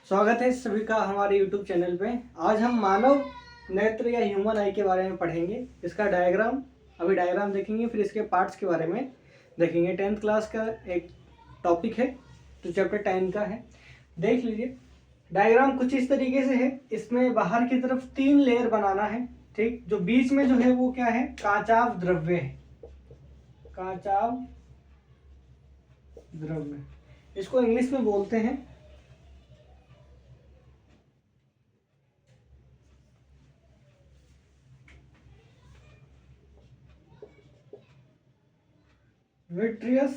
स्वागत है सभी का हमारे YouTube चैनल पे। आज हम मानव नेत्र या ह्यूमन आई के बारे में पढ़ेंगे। इसका डायग्राम, अभी डायग्राम देखेंगे, फिर इसके पार्ट्स के बारे में देखेंगे। 10th क्लास का एक टॉपिक है, तो चैप्टर 10 का है। देख लीजिए, डायग्राम कुछ इस तरीके से है। इसमें बाहर की तरफ 3 लेयर बनाना है, ठीक। जो बीच में जो है वो क्या है, कांचाव द्रव्य है। कांचाव द्रव्य, इसको इंग्लिश में बोलते हैं विट्रियस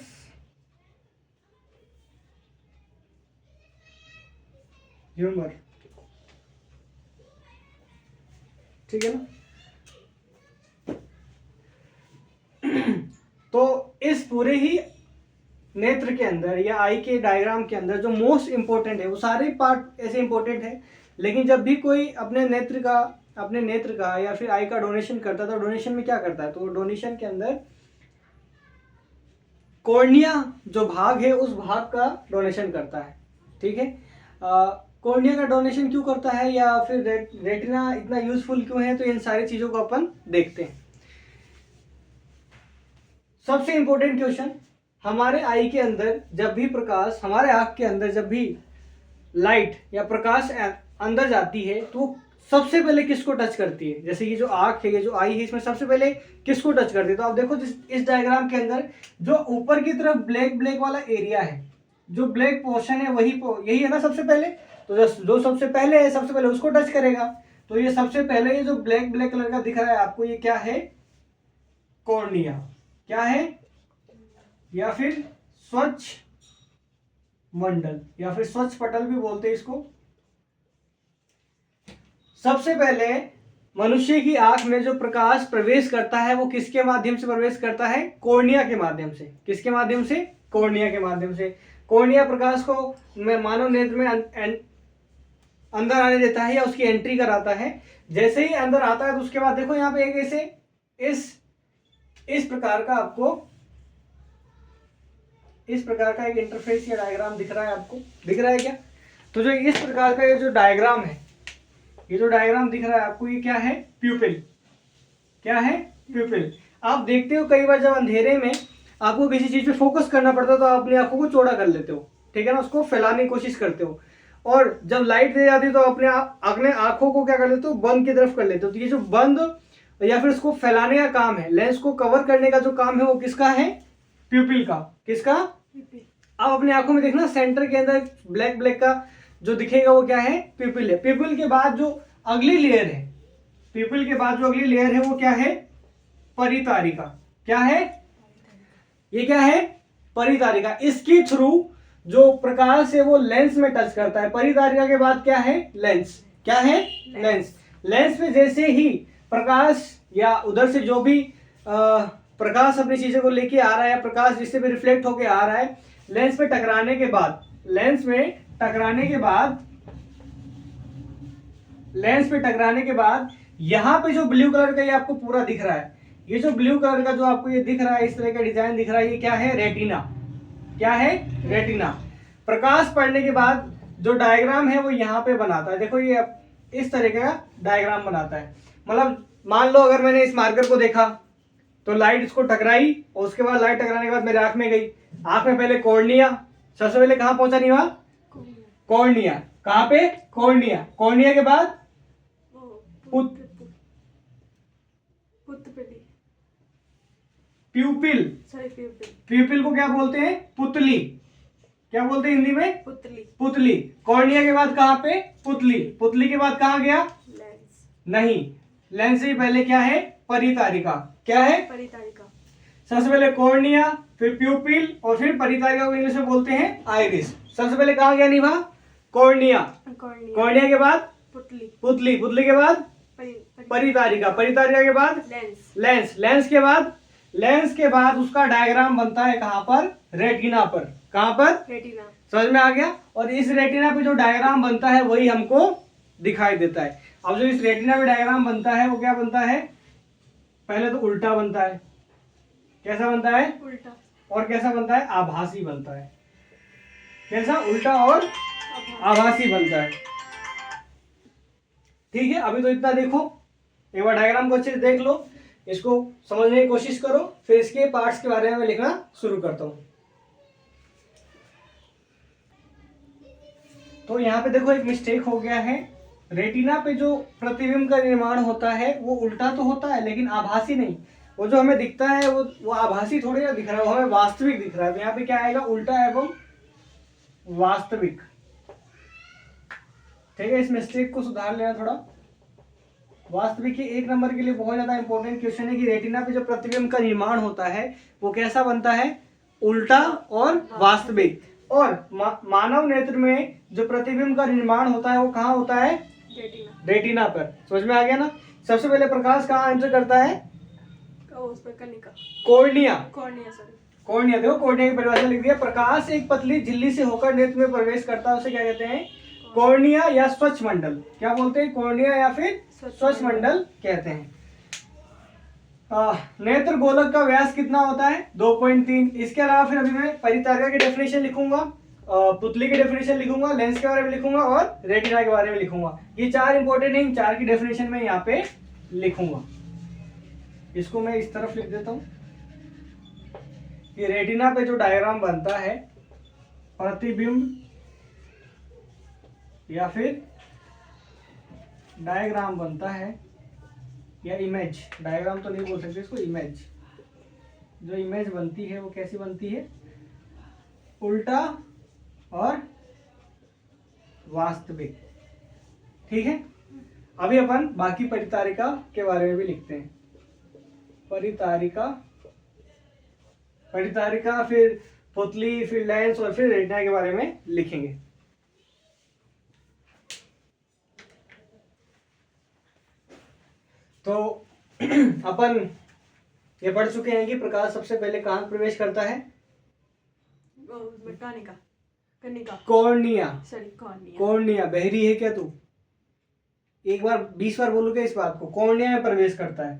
ह्यूमर, ठीक है ना। तो इस पूरे ही नेत्र के अंदर या आई के डायग्राम के अंदर जो मोस्ट इंपॉर्टेंट है, वो सारे पार्ट ऐसे इंपॉर्टेंट है, लेकिन जब भी कोई अपने नेत्र का या फिर आई का डोनेशन करता है, तो डोनेशन में क्या करता है, तो डोनेशन के अंदर कॉर्निया जो भाग है उस भाग का डोनेशन करता है, ठीक है। कॉर्निया का डोनेशन क्यों करता है या फिर रेटिना इतना यूजफुल क्यों है, तो इन सारी चीजों को अपन देखते हैं। सबसे इंपॉर्टेंट क्वेश्चन, हमारे आई के अंदर जब भी प्रकाश, हमारे आंख के अंदर जब भी लाइट या प्रकाश अंदर जाती है, तो सबसे पहले किसको टच करती है। जैसे ये जो आंख है, ये जो आई है, इसमें सबसे पहले किसको टच करती है। तो आप देखो इस डायग्राम के अंदर जो ऊपर की तरफ ब्लैक वाला एरिया है, जो ब्लैक पोर्शन है, यही है ना सबसे पहले। तो जो सबसे पहले है, सबसे पहले उसको टच करेगा। तो ये सबसे पहले ये जो ब्लैक कलर का दिख रहा है आपको, ये क्या है, कॉर्निया। क्या है, या फिर स्वच्छ मंडल या फिर स्वच्छ पटल भी बोलते हैं इसको। सबसे पहले मनुष्य की आंख में जो प्रकाश प्रवेश करता है वो किसके माध्यम से प्रवेश करता है, कॉर्निया के माध्यम से। किसके माध्यम से, कॉर्निया के माध्यम से। कॉर्निया प्रकाश को मानव नेत्र में अंदर आने देता है या उसकी एंट्री कराता है। जैसे ही अंदर आता है तो उसके बाद देखो यहाँ पे एक ऐसे इस प्रकार का आपको इस प्रकार का एक इंटरफेस या डायग्राम दिख रहा है। आपको दिख रहा है क्या। तो जो इस प्रकार का ये जो डायग्राम है, ये जो डायग्राम दिख रहा है आपको, ये क्या है, प्यूपिल। क्या है, प्यूपिल। आप देखते हो कई बार जब अंधेरे में आपको किसी चीज पे फोकस करना पड़ता है तो आप अपनी आंखों को चौड़ा कर लेते हो, ठीक है ना, उसको फैलाने की कोशिश करते हो। और जब लाइट दे जाती है तो अपने आंखों को क्या कर लेते हो, बंद की तरफ कर लेते हो। तो ये जो बंद या फिर उसको फैलाने का काम है, लेंस को कवर करने का जो काम है, वो किसका है, प्यूपिल का। किसका, आप अपनी आंखों में देखना, सेंटर के अंदर ब्लैक का जो दिखेगा वो क्या है, प्यूपिल है। प्यूपिल के बाद जो अगली लेयर है, प्यूपिल के बाद जो अगली लेयर है वो क्या है, परितारिका। क्या है, ये क्या है, परितारिका। इसके थ्रू जो प्रकाश है वो लेंस में टच करता है। परितारिका के बाद क्या है, लेंस। क्या है, लेंस। लेंस में जैसे ही प्रकाश या उधर से जो भी प्रकाश अपनी चीजों को लेके आ रहा है, प्रकाश जिससे भी रिफ्लेक्ट होके आ रहा है, लेंस में टकराने के बाद यहां पे जो ब्लू कलर का ये आपको पूरा दिख रहा है, ये जो ब्लू कलर का जो आपको ये दिख रहा है, इस तरह का डिजाइन दिख रहा है, ये क्या है, रेटिना। क्या है, रेटिना। प्रकाश पड़ने के बाद जो डायग्राम है वो यहाँ पे बनाता है। देखो ये इस तरह का डायग्राम बनाता है। मतलब मान लो अगर मैंने इस मार्कर को देखा तो लाइट इसको टकराई, और उसके बाद लाइट टकराने के बाद मेरे आंख में गई। आंख में पहले कॉर्निया, सबसे पहले कहां पहुंचा, नहीं वहां, कॉर्निया। कहां पे, कॉर्निया। कॉर्निया के बाद प्यूपिल। प्यूपिल को क्या बोलते हैं, पुतली। क्या बोलते हैं हिंदी में, पुतली। कॉर्निया के बाद कहां पे, पुतली। पुतली के बाद कहां गया, लेंस। नहीं, लेंस से पहले क्या है, परितारिका। क्या है, परितारिका। सबसे पहले कॉर्निया, फिर प्यूपिल, और फिर परितारिका को इंग्लिश में बोलते हैं आइरिस। सबसे पहले कहां गया निभा, कॉर्निया। कॉर्निया के बाद पुतली। पुतली के बाद परितारिका। परितारिका के बाद लेंस। लेंस के बाद उसका डायग्राम बनता है कहां पर, रेटिना पर। कहां पर, रेटिना। समझ में आ गया। और इस रेटिना पे जो डायग्राम बनता है वही हमको दिखाई देता है। अब जो इस रेटिना पे डायग्राम बनता है वो क्या बनता है, पहले तो उल्टा बनता है। कैसा बनता है, उल्टा। और कैसा बनता है, आभासी बनता है। कैसा, उल्टा और आभासी बनता है। ठीक है, अभी तो इतना देखो, एक बार डायग्राम को अच्छे से देख लो, इसको समझने की कोशिश करो, फिर इसके पार्ट्स के बारे में लिखना शुरू करता हूं। तो यहाँ पे देखो एक मिस्टेक हो गया है, रेटिना पे जो प्रतिबिंब का निर्माण होता है वो उल्टा तो होता है लेकिन आभासी नहीं। वो जो हमें दिखता है वो आभासी थोड़ी ना दिख रहा है, वो हमें वास्तविक दिख रहा है। तो यहाँ पे क्या आएगा, उल्टा एवं वास्तविक। ठीक है, इस मिस्टेक को सुधार लेना थोड़ा। वास्तविक ही 1 नंबर के लिए बहुत ज्यादा इंपॉर्टेंट क्वेश्चन है कि रेटिना पे जो प्रतिबिंब का निर्माण होता है वो कैसा बनता है, उल्टा और वास्तविक। और मानव नेत्र में जो प्रतिबिंब का निर्माण होता है वो कहाँ होता है, रेटिना पर। समझ में आ गया ना। सबसे पहले प्रकाश कहाँ एंटर करता है, कॉर्निया। कॉर्निया, देखो कॉर्निया की परिभाषा लिख दिया, प्रकाश एक पतली झिल्ली से होकर नेत्र में प्रवेश करता है, उसे क्या कहते हैं, कॉर्निया या स्वच्छ मंडल। क्या बोलते हैं, कॉर्निया या फिर स्वच्छ मंडल कहते हैं। नेत्र गोलक का व्यास कितना होता है, 2.3। इसके अलावा फिर अभी मैं परितारिका की डेफिनेशन लिखूंगा, पुतली की डेफिनेशन लिखूंगा, लेंस के बारे में लिखूंगा और रेटिना के बारे में लिखूंगा। ये 4 इंपॉर्टेंट है, इन 4 की डेफिनेशन में यहाँ पे लिखूंगा। इसको मैं इस तरफ लिख देता हूँ कि रेटिना पे जो डायग्राम बनता है, प्रतिबिंब या फिर डायग्राम बनता है या इमेज, डायग्राम तो नहीं बोल सकते इसको, इमेज। जो इमेज बनती है वो कैसी बनती है, उल्टा और वास्तविक। ठीक है, अभी अपन बाकी परितारिका के बारे में भी लिखते हैं। परितारिका फिर पुतली, फिर लेंस और फिर रेटिना के बारे में लिखेंगे। तो अपन ये पढ़ चुके हैं कि प्रकाश सबसे पहले कहाँ प्रवेश करता है, कॉर्निया। कॉर्निया, बहरी है क्या तू, एक बार 20 बार बोलोगे इस बात को, कॉर्निया में प्रवेश करता है।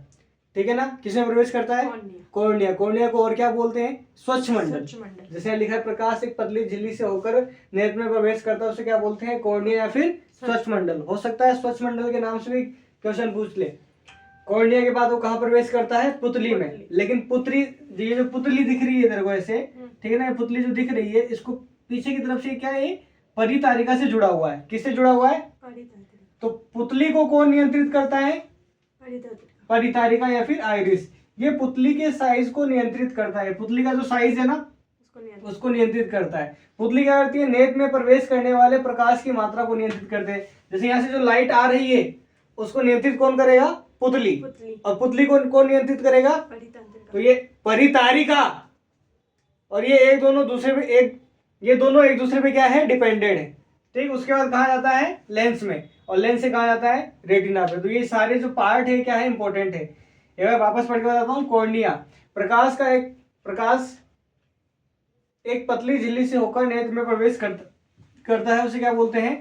ठीक है ना, किसमें प्रवेश करता है, कॉर्निया। कॉर्निया को और क्या बोलते हैं, स्वच्छ मंडल। जैसे लिखा है, प्रकाश एक पतली झिल्ली से होकर नेत्र में प्रवेश करता है, उसे क्या बोलते हैं, कॉर्निया या फिर स्वच्छ मंडल। हो सकता है स्वच्छ मंडल के नाम से भी क्वेश्चन पूछ ले। कॉर्निया के बाद वो कहाँ प्रवेश करता है, पुतली में। लेकिन पुतली, ये जो पुतली दिख रही है तेरे को ऐसे, ठीक है ना, पुतली जो दिख रही है, इसको पीछे की तरफ से क्या है, परितारिका से जुड़ा हुआ है। किससे जुड़ा हुआ है, तो पुतली को कौन नियंत्रित करता है, परितारिका या फिर आइरिस। ये पुतली के साइज को नियंत्रित करता है, पुतली का जो साइज है ना उसको नियंत्रित करता है। पुतली क्या करती है, नेत्र में प्रवेश करने वाले प्रकाश की मात्रा को नियंत्रित करते हैं। जैसे यहाँ से जो लाइट आ रही है उसको नियंत्रित कौन करेगा, पुतली। और पुतली को कौन नियंत्रित करेगा, तो ये परितारिका। और ये एक दोनों दूसरे पे ये दोनों एक दूसरे पे क्या है, डिपेंडेंट है। ठीक, उसके बाद कहा जाता है लेंस में, और लेंस से कहा जाता है रेटिना पे। तो ये सारे जो पार्ट है क्या है, इंपॉर्टेंट है। एक वापस पढ़ के बताता हूँ। कॉर्निया, प्रकाश एक पतली झिल्ली से होकर नेत्र में प्रवेश करता है, उसे क्या बोलते हैं,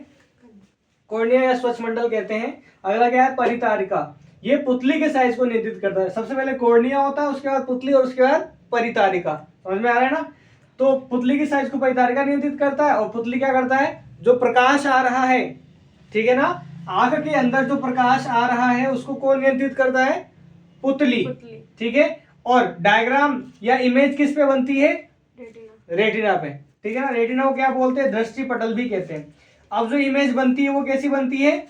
कॉर्निया या स्वच्छ मंडल कहते हैं। अगला क्या है, परितारिका। ये पुतली के साइज को नियंत्रित करता है। सबसे पहले कॉर्निया होता है, उसके बाद पुतली और उसके बाद परितारिका। समझ में आ रहा है ना। तो पुतली की साइज को परितारिका नियंत्रित करता है, और पुतली क्या करता है, जो प्रकाश आ रहा है, ठीक है ना, आंख के अंदर जो प्रकाश आ रहा है उसको कौन नियंत्रित करता है, पुतली। ठीक है, और डायग्राम या इमेज किस पे बनती है, रेटिना पे। ठीक है ना, रेटिना को क्या बोलते हैं, दृष्टि पटल भी कहते हैं। अब जो इमेज बनती है वो कैसी बनती है,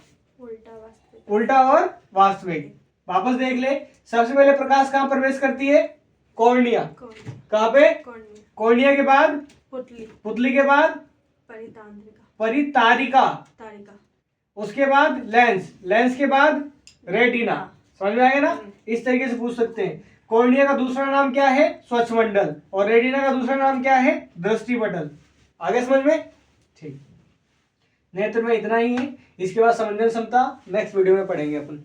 उल्टा और वास्तविक। वापस देख ले, सबसे पहले प्रकाश कहाँ प्रवेश करती है, कॉर्निया। कहाँ पे, कॉर्निया के बाद पुतली के बाद परितारिका, उसके बाद लेंस के बाद रेटिना। समझ में आ गया ना। इस तरीके से पूछ सकते हैं। कॉर्निया का दूसरा नाम क्या है, स्वच्छ मंडल, और रेटिना का दूसरा नाम क्या है, दृष्टि पटल। आगे समझ में, ठीक। नेत्र में इतना ही है, इसके बाद संवेदन क्षमता नेक्स्ट वीडियो में पढ़ेंगे अपन।